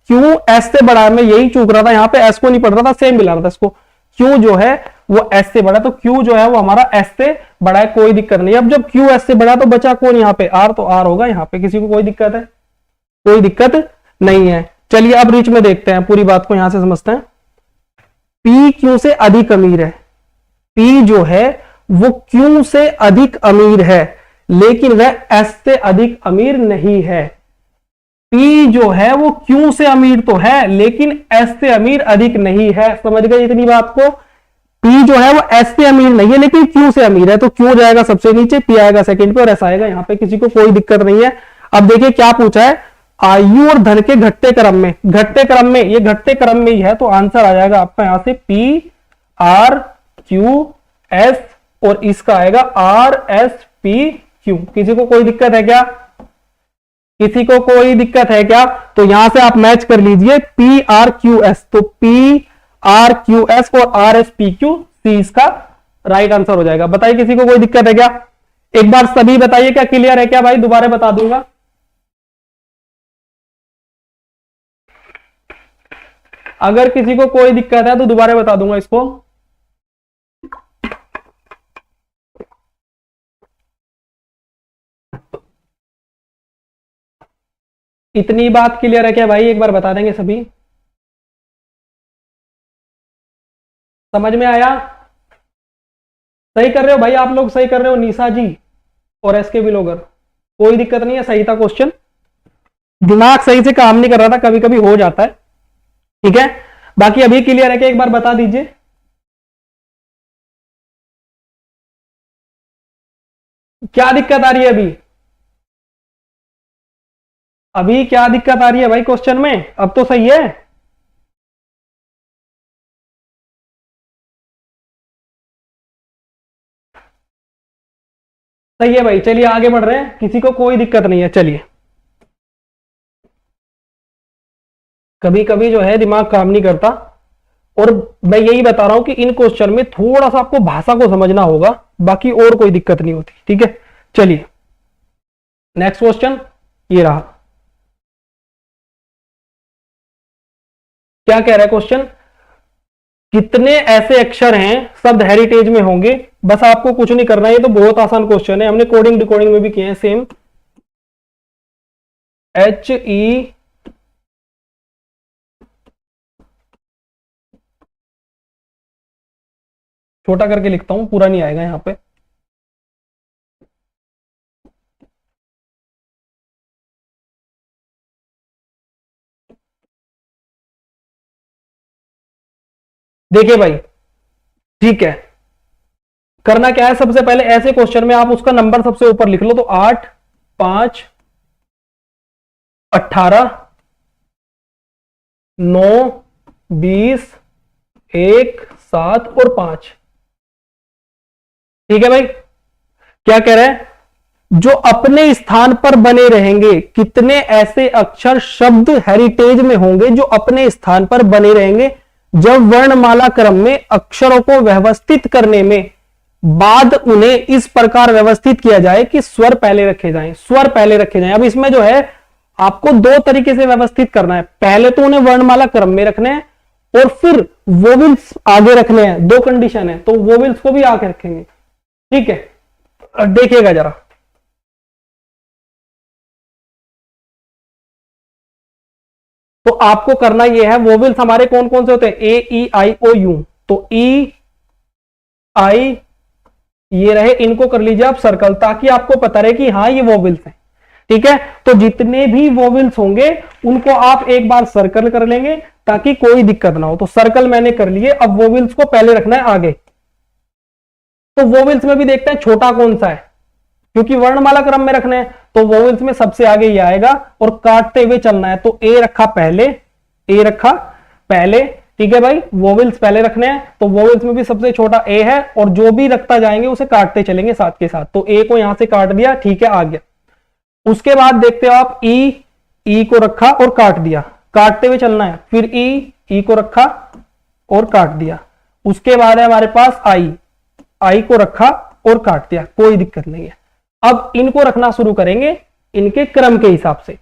क्यू एस से बड़ा है, मैं यही चूक रहा था, यहां पे एस को नहीं पढ़ रहा था, सेम मिला रहा था इसको, क्यू जो है वो एस से बड़ा है, तो क्यू जो है वो हमारा एस से बड़ा है, कोई दिक्कत नहीं। अब जब क्यू एस से बड़ा है तो बचा कौन यहाँ पे, आर, तो आर होगा यहाँ पे, किसी को कोई दिक्कत है, कोई दिक्कत नहीं है। चलिए अब रीच में देखते हैं, पूरी बात को यहां से समझते हैं। पी क्यू से अधिक अमीर है, पी जो है वो क्यू से अधिक अमीर है, लेकिन वह एस से अधिक अमीर नहीं है। पी जो है वो क्यू से अमीर तो है, लेकिन एस से अमीर अधिक नहीं है, समझ गए इतनी बात को। पी जो है वो एस से अमीर नहीं है, लेकिन क्यू से अमीर है, तो क्यू जाएगा सबसे नीचे, पी आएगा सेकंड पे और एस आएगा यहाँ पे, किसी को कोई दिक्कत नहीं है। अब देखिए क्या पूछा है, आयु और धन के घटते क्रम में, घटते क्रम में, ये घटते क्रम में ही है, तो आंसर आ जाएगा आपका यहां से पी आर क्यू एस और इसका आएगा आर एस पी क्यू। किसी को कोई दिक्कत है क्या? किसी को कोई दिक्कत है क्या? तो यहां से आप मैच कर लीजिए पी आर क्यू एस, तो पी आर क्यू एस और आर एस पी क्यू, सी इसका राइट आंसर हो जाएगा। बताइए किसी को कोई दिक्कत है क्या? एक बार सभी बताइए क्या क्लियर है क्या भाई? दोबारा बता दूंगा। अगर किसी को कोई दिक्कत है तो दोबारा बता दूंगा इसको। इतनी बात क्लियर है क्या भाई? एक बार बता देंगे सभी। समझ में आया? सही कर रहे हो भाई आप लोग, सही कर रहे हो निशा जी और एसके बिलोगर, कोई दिक्कत नहीं है, सही था क्वेश्चन। दिमाग सही से काम नहीं कर रहा था, कभी कभी हो जाता है, ठीक है। बाकी अभी क्लियर है क्या? एक बार बता दीजिए। क्या दिक्कत आ रही है अभी? अभी क्या दिक्कत आ रही है भाई क्वेश्चन में? अब तो सही है। सही है भाई, चलिए आगे बढ़ रहे हैं, किसी को कोई दिक्कत नहीं है। चलिए, कभी कभी जो है दिमाग काम नहीं करता, और मैं यही बता रहा हूं कि इन क्वेश्चन में थोड़ा सा आपको भाषा को समझना होगा, बाकी और कोई दिक्कत नहीं होती, ठीक है। चलिए नेक्स्ट क्वेश्चन ये रहा। क्या कह रहा है क्वेश्चन? कितने ऐसे अक्षर हैं शब्द हेरिटेज में होंगे? बस आपको कुछ नहीं करना है, ये तो बहुत आसान क्वेश्चन है, हमने कोडिंग डिकोडिंग में भी किए हैं सेम। HE छोटा करके लिखता हूं, पूरा नहीं आएगा यहां पे। देखिए भाई, ठीक है, करना क्या है, सबसे पहले ऐसे क्वेश्चन में आप उसका नंबर सबसे ऊपर लिख लो, तो 8, 5, 18, 9, 20, 1, 7 और 5, ठीक है भाई। क्या कह रहे हैं? जो अपने स्थान पर बने रहेंगे, कितने ऐसे अक्षर शब्द हेरिटेज में होंगे जो अपने स्थान पर बने रहेंगे जब वर्णमाला क्रम में अक्षरों को व्यवस्थित करने में बाद उन्हें इस प्रकार व्यवस्थित किया जाए कि स्वर पहले रखे जाएं, स्वर पहले रखे जाएं। अब इसमें जो है आपको दो तरीके से व्यवस्थित करना है, पहले तो उन्हें वर्णमाला क्रम में रखना है और फिर वोवेल्स आगे रखने हैं। दो कंडीशन है, तो वोवेल्स को भी आगे रखेंगे, ठीक है। देखिएगा जरा, तो आपको करना यह है, वोवेल्स हमारे कौन कौन से होते हैं? ए ई आई ओ यू, तो ई आई ये रहे, इनको कर लीजिए आप सर्कल, ताकि आपको पता रहे कि हाँ ये वोवेल्स हैं, ठीक है। तो जितने भी वोवेल्स होंगे उनको आप एक बार सर्कल कर लेंगे ताकि कोई दिक्कत ना हो। तो सर्कल मैंने कर लिए, अब वोवेल्स को पहले रखना है आगे। तो वोवेल्स में भी देखते हैं छोटा कौन सा है, क्योंकि वर्णमाला क्रम में रखने हैं, तो वोवेल्स में सबसे आगे ये आएगा और काटते हुए चलना है। तो ए रखा पहले, ए रखा पहले, ठीक है भाई, वोवेल्स पहले रखने हैं, तो वोवेल्स में भी सबसे छोटा ए है और जो भी रखता जाएंगे उसे काटते चलेंगे साथ के साथ। तो ए को यहां से काट दिया, ठीक है, आ गया। उसके बाद देखते हो आप ई, ई को रखा और काट दिया, काटते हुए चलना है। फिर ई, ई को रखा और काट दिया। उसके बाद है हमारे पास आई, आई को रखा और काट दिया, कोई दिक्कत नहीं है। अब इनको रखना शुरू करेंगे इनके क्रम के हिसाब से,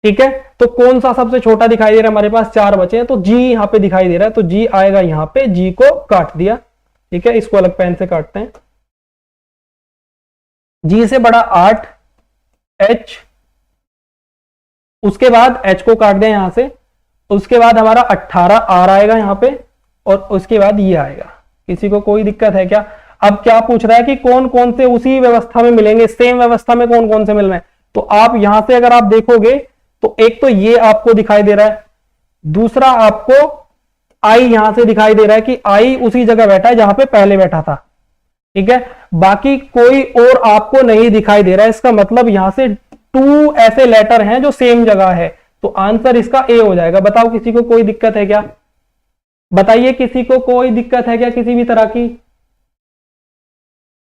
ठीक है। तो कौन सा सबसे छोटा दिखाई दे रहा है? हमारे पास 4 बचे हैं, तो जी यहां पे दिखाई दे रहा है, तो जी आएगा यहां पे, जी को काट दिया, ठीक है। इसको अलग पेन से काटते हैं। जी से बड़ा 8, एच, उसके बाद एच को काट दें यहां से। उसके बाद हमारा 18 आर आएगा यहां पे, और उसके बाद ये आएगा। किसी को कोई दिक्कत है क्या? अब क्या पूछ रहा है कि कौन कौन से उसी व्यवस्था में मिलेंगे, सेम व्यवस्था में कौन कौन से मिल रहे हैं? तो आप यहां से अगर आप देखोगे तो एक तो ये आपको दिखाई दे रहा है, दूसरा आपको आई यहां से दिखाई दे रहा है कि आई उसी जगह बैठा है जहां पे पहले बैठा था, ठीक है। बाकी कोई और आपको नहीं दिखाई दे रहा है, इसका मतलब यहां से टू ऐसे लेटर हैं जो सेम जगह है, तो आंसर इसका ए हो जाएगा। बताओ किसी को कोई दिक्कत है क्या? बताइए किसी को कोई दिक्कत है क्या किसी भी तरह की?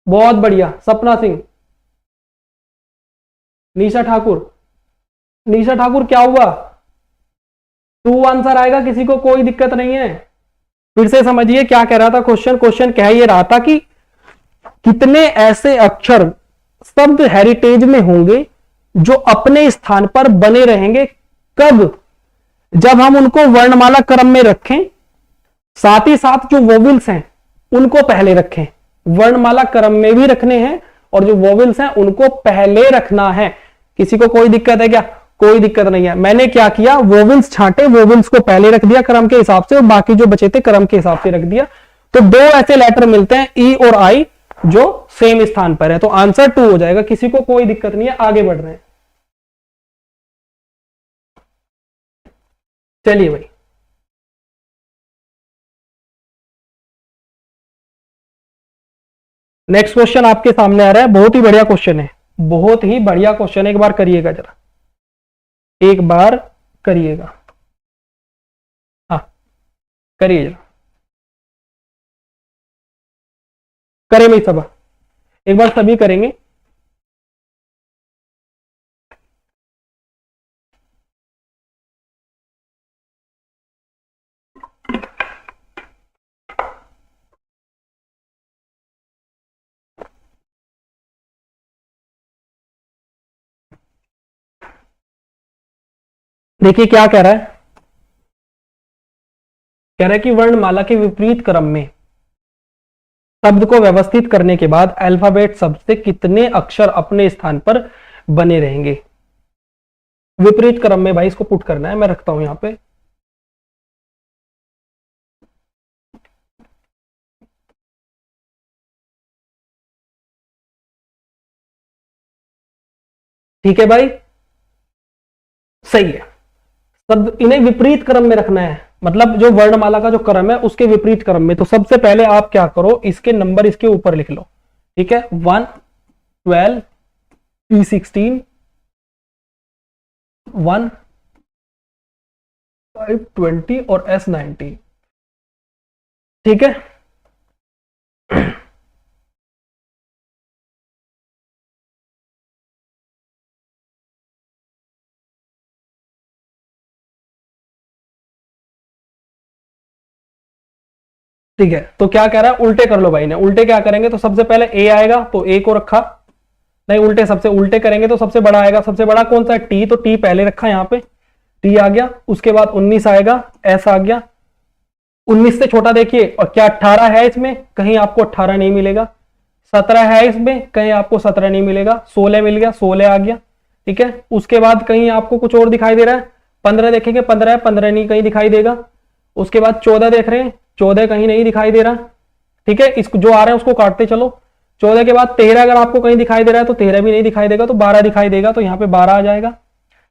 बहुत बढ़िया, सपना सिंह, निशा ठाकुर। निशा ठाकुर क्या हुआ? टू आंसर आएगा, किसी को कोई दिक्कत नहीं है? फिर से समझिए क्या कह रहा था क्वेश्चन। क्वेश्चन कह ये रहा था कि कितने ऐसे अक्षर शब्द हेरिटेज में होंगे जो अपने स्थान पर बने रहेंगे, कब? जब हम उनको वर्णमाला क्रम में रखें, साथ ही साथ जो वोवेल्स हैं उनको पहले रखें। वर्णमाला क्रम में भी रखने हैं और जो वोवेल्स हैं उनको पहले रखना है। किसी को कोई दिक्कत है क्या? कोई दिक्कत नहीं है। मैंने क्या किया, वोवेल्स छांटे, वोवेल्स को पहले रख दिया क्रम के हिसाब से और बाकी जो बचे थे क्रम के हिसाब से रख दिया। तो दो ऐसे लेटर मिलते हैं ई और आई जो सेम स्थान पर है, तो आंसर टू हो जाएगा। किसी को कोई दिक्कत नहीं है, आगे बढ़ रहे हैं। चलिए भाई, नेक्स्ट क्वेश्चन आपके सामने आ रहा है। बहुत ही बढ़िया क्वेश्चन है, बहुत ही बढ़िया क्वेश्चन है। एक बार करिएगा जरा, एक बार करिएगा। हाँ करिए जरा, करें भाई सब, एक बार सभी करेंगे। देखिए क्या कह रहा है, कह रहा है कि वर्णमाला के विपरीत क्रम में शब्द को व्यवस्थित करने के बाद अल्फाबेट शब्द से कितने अक्षर अपने स्थान पर बने रहेंगे। विपरीत क्रम में भाई इसको पुट करना है। मैं रखता हूं यहां पे, ठीक है भाई, सही है। शब्द इन्हें विपरीत क्रम में रखना है, मतलब जो वर्णमाला का जो क्रम है उसके विपरीत क्रम में। तो सबसे पहले आप क्या करो, इसके नंबर इसके ऊपर लिख लो, ठीक है। 1, 12, P16, 1, 5, 20 और S19, ठीक है। ठीक है, तो क्या कह रहा है, उल्टे कर लो भाई ने। उल्टे क्या करेंगे, तो सबसे पहले ए आएगा तो ए को रखा, नहीं उल्टे, सबसे उल्टे करेंगे तो सबसे बड़ा आएगा। सबसे बड़ा कौन सा है, टी, तो टी पहले रखा, यहां पे टी आ गया। उसके बाद 19 आएगा, एस आ गया। 19 से छोटा देखिए, और क्या 18 है इसमें, कहीं आपको 18 नहीं मिलेगा। 17 है इसमें, कहीं आपको 17 नहीं मिलेगा। 16 मिल गया, 16 आ गया, ठीक है। उसके बाद कहीं आपको कुछ और दिखाई दे रहा है, 15 देखेंगे, 15 है, 15 नहीं कहीं दिखाई देगा। उसके बाद 14 देख रहे हैं, 14 कहीं नहीं दिखाई दे रहा, ठीक है। इसको जो आ रहा है उसको काटते चलो। 14 के बाद 13 अगर आपको कहीं दिखाई दे रहा है तो 13 भी नहीं दिखाई देगा, तो 12 दिखाई देगा, तो यहाँ पे 12 आ जाएगा,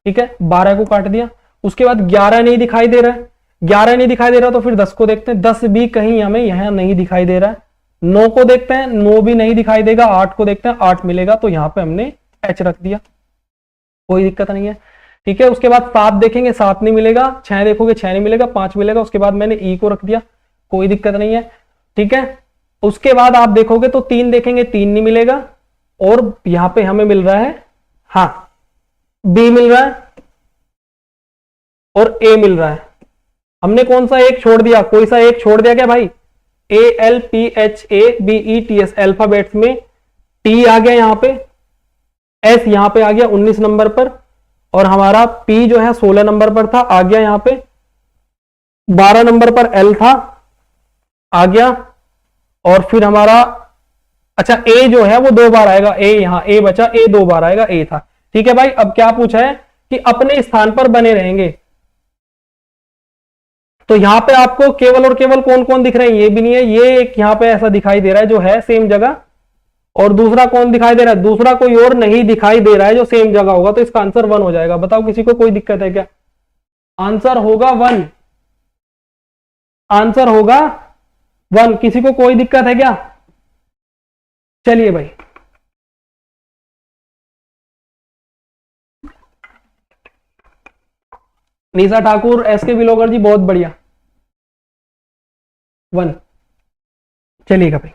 ठीक है। 12 को काट दिया। उसके बाद 11 नहीं दिखाई दे रहा है, 11 नहीं दिखाई दे रहा तो फिर 10 को देखते हैं। 10 भी कहीं हमें यहाँ नहीं दिखाई दे रहा है। 9 को देखते हैं, 9 भी नहीं दिखाई देगा। 8 को देखते हैं, 8 मिलेगा, तो यहाँ पे हमने एच रख दिया, कोई दिक्कत नहीं है, ठीक है। उसके बाद 7 देखेंगे, 7 नहीं मिलेगा। 6 देखोगे, 6 नहीं मिलेगा, 5 मिलेगा। उसके बाद मैंने ई को रख दिया, कोई दिक्कत नहीं है, ठीक है। उसके बाद आप देखोगे तो 3 देखेंगे, 3 नहीं मिलेगा। और यहां पे हमें मिल रहा है, हाँ बी मिल रहा है और ए मिल रहा है। हमने कौन सा एक छोड़ दिया, कोई सा एक छोड़ दिया क्या भाई? ALPHABETS अल्फाबेट्स में टी आ गया यहां पे, एस यहां पे आ गया 19 नंबर पर, और हमारा पी जो है 16 नंबर पर था, आ गया यहां पे। 12 नंबर पर एल था, आ गया। और फिर हमारा, अच्छा ए जो है वो 2 बार आएगा, ए यहां ए बचा, ए 2 बार आएगा, ए था, ठीक है भाई। अब क्या पूछा है कि अपने स्थान पर बने रहेंगे, तो यहां पे आपको केवल और केवल कौन कौन दिख रहे हैं, ये भी नहीं है, ये एक यहां पे ऐसा दिखाई दे रहा है जो है सेम जगह। और दूसरा कौन दिखाई दे रहा है, दूसरा कोई और नहीं दिखाई दे रहा है जो सेम जगह होगा, तो इसका आंसर 1 हो जाएगा। बताओ किसी को कोई दिक्कत है क्या? आंसर होगा 1, आंसर होगा 1। किसी को कोई दिक्कत है क्या? चलिए भाई, निशा ठाकुर, एस के बिलोगर जी, बहुत बढ़िया, 1। चलिएगा भाई,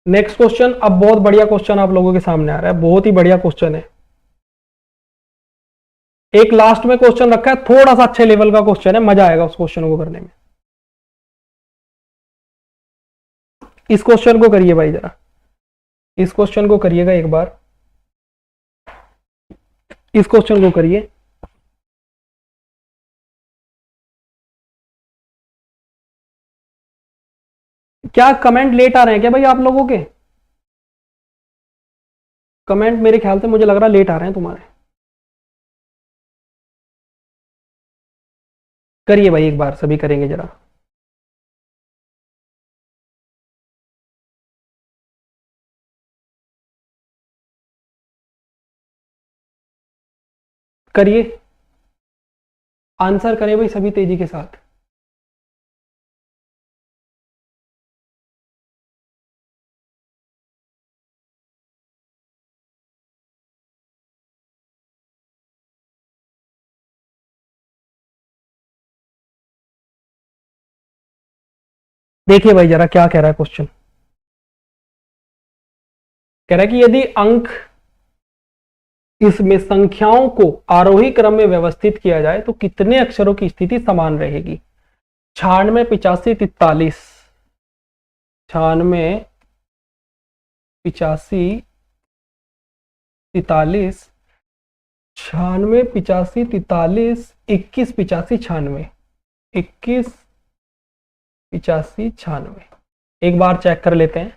नेक्स्ट क्वेश्चन। अब बहुत बढ़िया क्वेश्चन आप लोगों के सामने आ रहा है, बहुत ही बढ़िया क्वेश्चन है। एक लास्ट में क्वेश्चन रखा है, थोड़ा सा अच्छे लेवल का क्वेश्चन है, मजा आएगा उस क्वेश्चन को करने में। इस क्वेश्चन को करिए भाई जरा, इस क्वेश्चन को करिएगा एक बार, इस क्वेश्चन को करिए। क्या कमेंट लेट आ रहे हैं क्या भाई आप लोगों के? कमेंट मेरे ख्याल से मुझे लग रहा है लेट आ रहे हैं तुम्हारे। करिए भाई एक बार, सभी करेंगे जरा। करिए, आंसर करें भाई सभी तेजी के साथ। देखिए भाई जरा क्या कह रहा है क्वेश्चन। कह रहा है कि यदि अंक इसमें संख्याओं को आरोही क्रम में व्यवस्थित किया जाए तो कितने अक्षरों की स्थिति समान रहेगी? 96, 85, 43, 96, 85, 43, 96, 85, 43, 21, 85, 96, 21, 85, 96। एक बार चेक कर लेते हैं।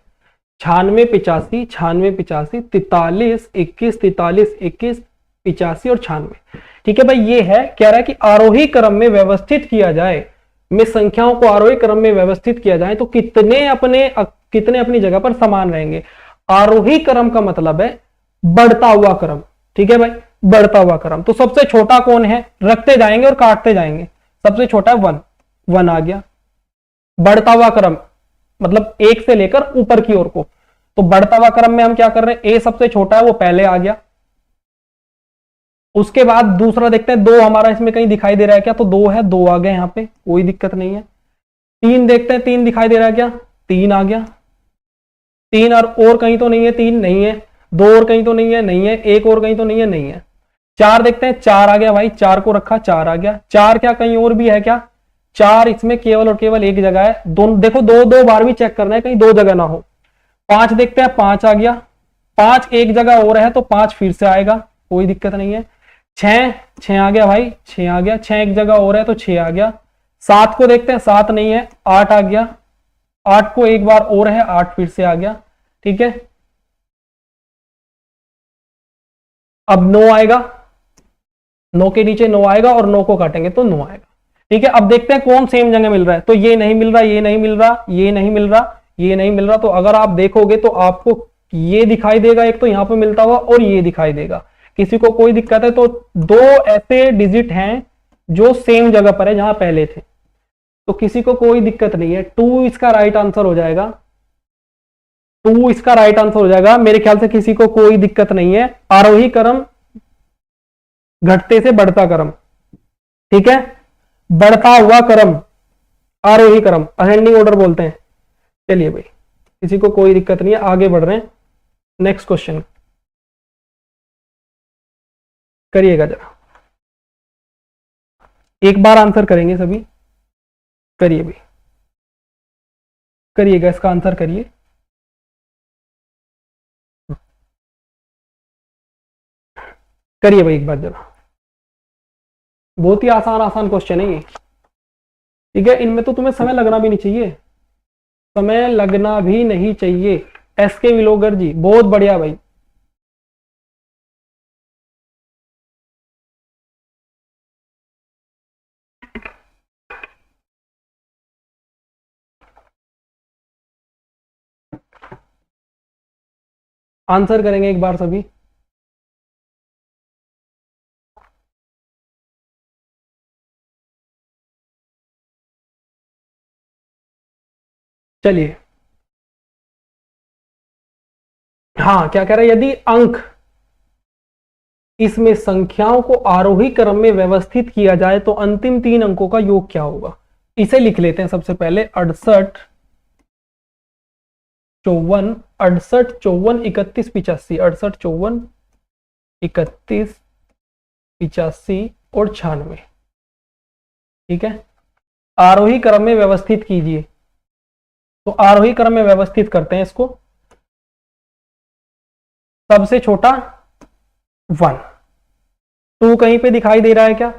96, 85, 96, 85, 43, 21, 43, 21, 85 और 96। ठीक है भाई, ये है, कह रहा है कि आरोही क्रम में व्यवस्थित किया जाए, में संख्याओं को आरोही क्रम में व्यवस्थित किया जाए तो कितने अपनी जगह पर समान रहेंगे। आरोही क्रम का मतलब है बढ़ता हुआ क्रम। ठीक है भाई, बढ़ता हुआ क्रम। तो सबसे छोटा कौन है, रखते जाएंगे और काटते जाएंगे। सबसे छोटा है 1, 1 आ गया। बढ़ता हुआ क्रम मतलब एक से लेकर ऊपर की ओर को। तो बढ़ता हुआ क्रम में हम क्या कर रहे हैं, ए सबसे छोटा है वो पहले आ गया। उसके बाद दूसरा देखते हैं, 2 हमारा इसमें कहीं दिखाई दे रहा है क्या? तो 2 है, 2 आ गए, यहां पे कोई दिक्कत नहीं है। 3 देखते हैं, 3 दिखाई दे रहा है क्या? 3 आ गया। 3 और कहीं तो नहीं है, 3 नहीं है। 2 और कहीं तो नहीं है, नहीं है। 1 और कहीं तो नहीं है, नहीं है। 4 देखते हैं, 4 आ गया भाई, 4 को रखा, 4 आ गया। 4 क्या कहीं और भी है क्या? 4 इसमें केवल और केवल एक जगह है। दोनों देखो, 2 बार भी चेक करना है कहीं 2 जगह ना हो। 5 देखते हैं, 5 आ गया। 5 एक जगह और है तो 5 फिर से आएगा, कोई दिक्कत नहीं है। 6, 6 आ गया भाई, 6 आ गया। 6 एक जगह और है तो 6 आ गया। 7 को देखते हैं, 7 नहीं है, 8 आ गया। 8 को एक बार और है, 8 फिर से आ गया। ठीक है, अब 9 आएगा, 9 के नीचे 9 आएगा और 9 को काटेंगे तो 9 आएगा। ठीक है, अब देखते हैं कौन सेम जगह मिल रहा है। तो ये नहीं मिल रहा, ये नहीं मिल रहा, ये नहीं मिल रहा, ये नहीं मिल रहा। तो अगर आप देखोगे तो आपको ये दिखाई देगा, एक तो यहां पे मिलता हुआ और ये दिखाई देगा। किसी को कोई दिक्कत है तो 2 ऐसे डिजिट हैं जो सेम जगह पर है जहां पहले थे, तो किसी को कोई दिक्कत नहीं है। 2 इसका राइट आंसर हो जाएगा। 2 इसका राइट आंसर हो जाएगा, मेरे ख्याल से किसी को कोई दिक्कत नहीं है। आरोही क्रम घटते से बढ़ता क्रम। ठीक है, बढ़ता हुआ क्रम आरोही क्रम, असेंडिंग ऑर्डर बोलते हैं। चलिए भाई, किसी को कोई दिक्कत नहीं है, आगे बढ़ रहे हैं। नेक्स्ट क्वेश्चन करिएगा जरा, एक बार आंसर करेंगे सभी। करिए भाई, करिएगा, इसका आंसर करिए। करिए भाई एक बार जरा, बहुत ही आसान आसान क्वेश्चन है ये। ठीक है, इनमें तो तुम्हें समय लगना भी नहीं चाहिए, समय लगना भी नहीं चाहिए। एस के विलोगर जी, बहुत बढ़िया भाई। आंसर करेंगे एक बार सभी। चलिए, हाँ क्या कह रहे हैं, यदि अंक इसमें संख्याओं को आरोही क्रम में व्यवस्थित किया जाए तो अंतिम 3 अंकों का योग क्या होगा। इसे लिख लेते हैं सबसे पहले। 68 54 68 54 31 85 68 54 31 85 और 96। ठीक है, आरोही क्रम में व्यवस्थित कीजिए। तो आरोही क्रम में व्यवस्थित करते हैं इसको। सबसे छोटा 1, 2 कहीं पे दिखाई दे रहा है क्या?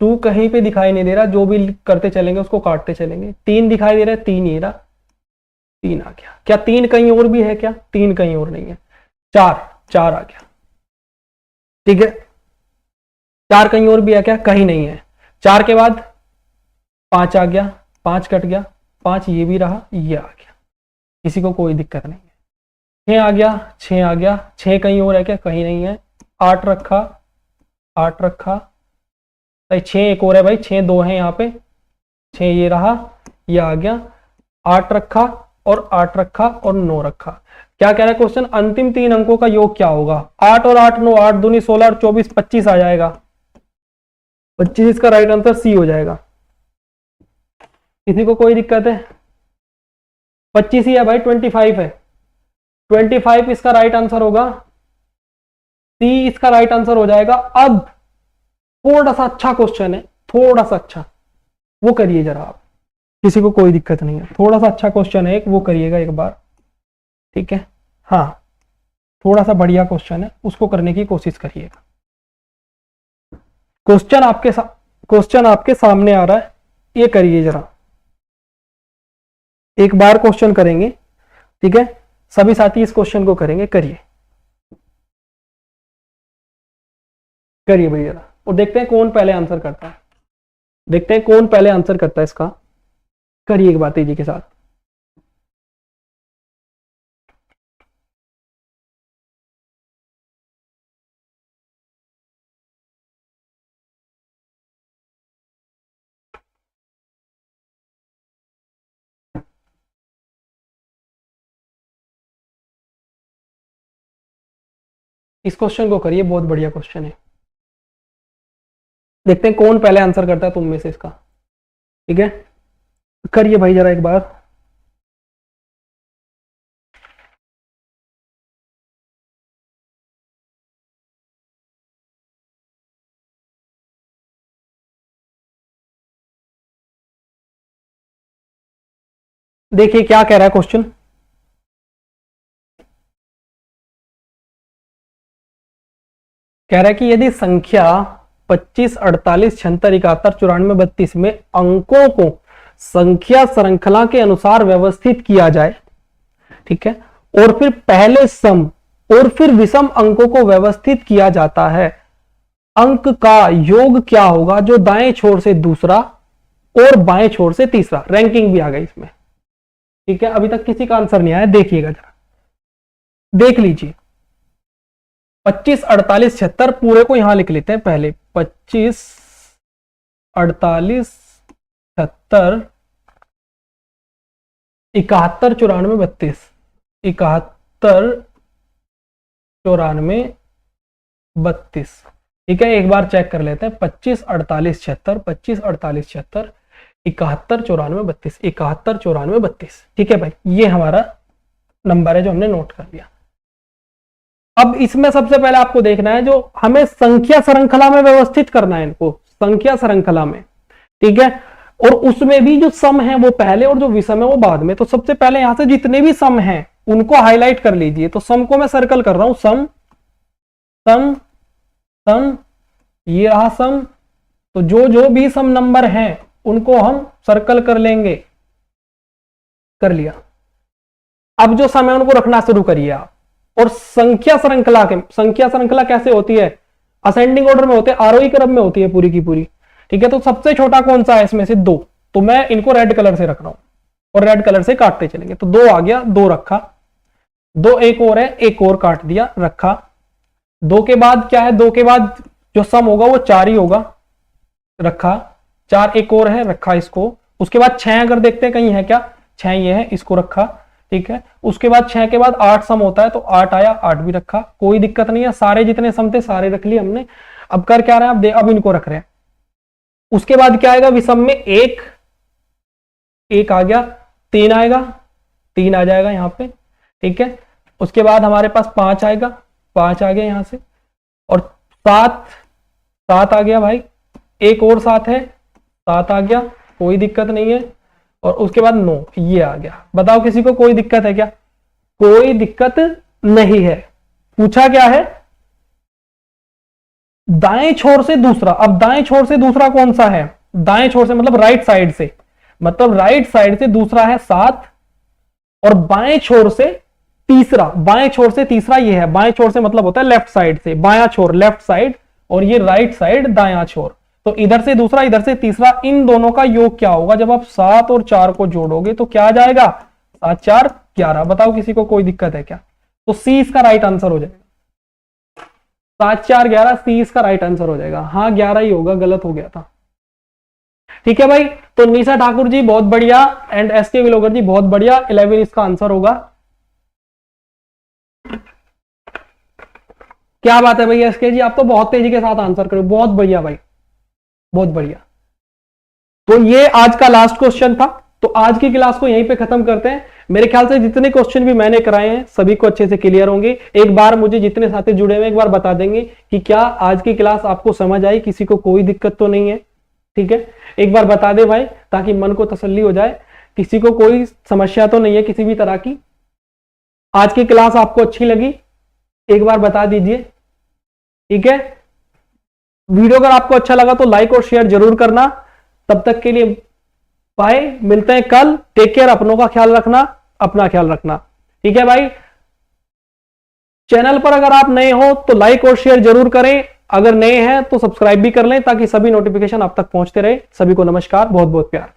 2 कहीं पे दिखाई नहीं दे रहा, जो भी करते चलेंगे उसको काटते चलेंगे। 3 दिखाई दे रहा है, 3 ये रहा, 3 आ गया। क्या 3 कहीं और भी है क्या? 3 कहीं और नहीं है। 4 आ गया। ठीक है, 4 कहीं और भी है क्या? कहीं नहीं है। 4 के बाद 5 आ गया, 5 कट गया, 5 ये भी रहा, ये आ गया, किसी को कोई दिक्कत नहीं है। 6 आ गया, 6 आ गया, 6 कहीं और है क्या? कहीं नहीं है। 8 रखा, 8 रखा, 6 एक और है भाई, 6 2 है यहाँ पे, 6 ये रहा, ये आ गया। 8 रखा और 8 रखा और 9 रखा। क्या कह रहा है क्वेश्चन? अंतिम 3 अंकों का योग क्या होगा? 8 और 8 9, 8 दूनी 16 और 24 25 आ जाएगा। 25 इसका राइट आंसर सी हो जाएगा। किसी को कोई दिक्कत है? 25 ही है भाई, 25 है। 25 इसका राइट आंसर होगा, सी इसका राइट आंसर हो जाएगा। अब थोड़ा सा अच्छा क्वेश्चन है, थोड़ा सा अच्छा, वो करिए जरा आप, किसी को कोई दिक्कत नहीं है। थोड़ा सा अच्छा क्वेश्चन है एक, वो करिएगा एक बार। ठीक है, हाँ, थोड़ा सा बढ़िया क्वेश्चन है, उसको करने की कोशिश करिएगा। क्वेश्चन आपके सामने आ रहा है, ये करिए जरा एक बार। क्वेश्चन करेंगे, ठीक है, सभी साथी इस क्वेश्चन को करेंगे। करिए करिए भाई जरा, और देखते हैं कौन पहले आंसर करता है। देखते हैं कौन पहले आंसर करता है इसका। करिए एक बार तेजी के साथ। इस क्वेश्चन को करिए, बहुत बढ़िया क्वेश्चन है। देखते हैं कौन पहले आंसर करता है तुम में से इसका। ठीक है, करिए भाई जरा एक बार। देखिए क्या कह रहा है क्वेश्चन। कह रहा है कि यदि संख्या 25 48 76 71 94 32 में अंकों को संख्या श्रृंखला के अनुसार व्यवस्थित किया जाए, ठीक है, और फिर पहले सम और फिर विषम अंकों को व्यवस्थित किया जाता है, अंक का योग क्या होगा जो दाएं छोर से दूसरा और बाएं छोर से तीसरा। रैंकिंग भी आ गई इसमें। ठीक है, अभी तक किसी का आंसर नहीं आया, देखिएगा जरा, देख लीजिए। 25 48 76 पूरे को यहां लिख लेते हैं पहले। 25 48 76 71 94 32 71 94 32। ठीक है, एक बार चेक कर लेते हैं। 25 48 76 25 48 76 71 94 32 71 94 32। ठीक है भाई, ये हमारा नंबर है जो हमने नोट कर लिया। अब इसमें सबसे पहले आपको देखना है, जो हमें संख्या श्रृंखला में व्यवस्थित करना है इनको, संख्या श्रृंखला में। ठीक है, और उसमें भी जो सम है वो पहले और जो विषम है वो बाद में। तो सबसे पहले यहां से जितने भी सम हैं उनको हाईलाइट कर लीजिए। तो सम को मैं सर्कल कर रहा हूं, सम सम सम, ये रहा सम। तो जो जो भी सम नंबर हैं उनको हम सर्कल कर लेंगे। कर लिया। अब जो सम है उनको रखना शुरू करिए आप। और संख्या श्रृंखला कैसे होती है? असेंडिंग ऑर्डर में होते हैं, आरोही क्रम में होती है पूरी की पूरी। ठीक है, तो सबसे छोटा कौन सा है इसमें से? 2। तो मैं इनको रेड कलर से रख रहा हूं और रेड कलर से काटते चलेंगे। तो 2 आ गया, 2 रखा। 2 एक और है, एक और काट दिया, रखा। 2 के बाद क्या है? 2 के बाद जो सम होगा वो 4 ही होगा, रखा। 4 एक और है, रखा इसको। उसके बाद 6 अगर देखते हैं कहीं है क्या? 6 ये है, इसको रखा। ठीक है। उसके बाद 6 के बाद 8 सम होता है तो 8 आया, 8 भी रखा, कोई दिक्कत नहीं है, सारे जितने सम थे सारे रख लिए हमने। अब कर क्या रहे हैं, अब इनको रख रहे हैं। उसके बाद क्या आएगा विषम में, एक आ गया, 3 आएगा, 3 आ जाएगा यहां पे, ठीक है। उसके बाद हमारे पास 5 आएगा, 5 आ गया यहां से, और 7 आ गया भाई, एक और 7 है, 7 आ गया, कोई दिक्कत नहीं है। और उसके बाद 9 ये आ गया। बताओ किसी को कोई दिक्कत है क्या? कोई दिक्कत नहीं है। पूछा क्या है, दाएं छोर से दूसरा। अब दाएं छोर से दूसरा कौन सा है, दाएं छोर से मतलब राइट साइड से, मतलब राइट साइड से दूसरा है 7, और बाएं छोर से तीसरा, बाएं छोर से तीसरा ये है। बाएं छोर से मतलब होता है लेफ्ट साइड से, बायां छोर लेफ्ट साइड, और ये राइट साइड दायां छोर। तो इधर से दूसरा, इधर से तीसरा, इन दोनों का योग क्या होगा? जब आप 7 और 4 को जोड़ोगे तो क्या आ जाएगा? 7 4 11। बताओ किसी को कोई दिक्कत है क्या? तो सी इसका राइट आंसर हो जाएगा। 7 4 11 सी इसका राइट आंसर हो जाएगा। हाँ 11 ही होगा, गलत हो गया था। ठीक है भाई, तो निशा ठाकुर जी बहुत बढ़िया, एंड एसके विलोगर जी बहुत बढ़िया, 11 इसका आंसर होगा। क्या बात है भाई एसके जी, आप तो बहुत तेजी के साथ आंसर करो, बहुत बढ़िया भाई, बहुत बढ़िया। तो ये आज का लास्ट क्वेश्चन था। तो आज की क्लास को यहीं पे खत्म करते हैं। मेरे ख्याल से जितने क्वेश्चन भी मैंने कराए हैं सभी को अच्छे से क्लियर होंगे। एक बार मुझे जितने साथी जुड़े हुए एक बार बता देंगे कि क्या आज की क्लास आपको समझ आई, किसी को कोई दिक्कत तो नहीं है? ठीक है, एक बार बता दे भाई, ताकि मन को तसल्ली हो जाए। किसी को कोई समस्या तो नहीं है किसी भी तरह की? आज की क्लास आपको अच्छी लगी, एक बार बता दीजिए। ठीक है, वीडियो अगर आपको अच्छा लगा तो लाइक और शेयर जरूर करना। तब तक के लिए बाय, मिलते हैं कल। टेक केयर, अपनों का ख्याल रखना, अपना ख्याल रखना। ठीक है भाई, चैनल पर अगर आप नए हो तो लाइक और शेयर जरूर करें, अगर नए हैं तो सब्सक्राइब भी कर लें ताकि सभी नोटिफिकेशन आप तक पहुंचते रहे। सभी को नमस्कार, बहुत बहुत प्यार।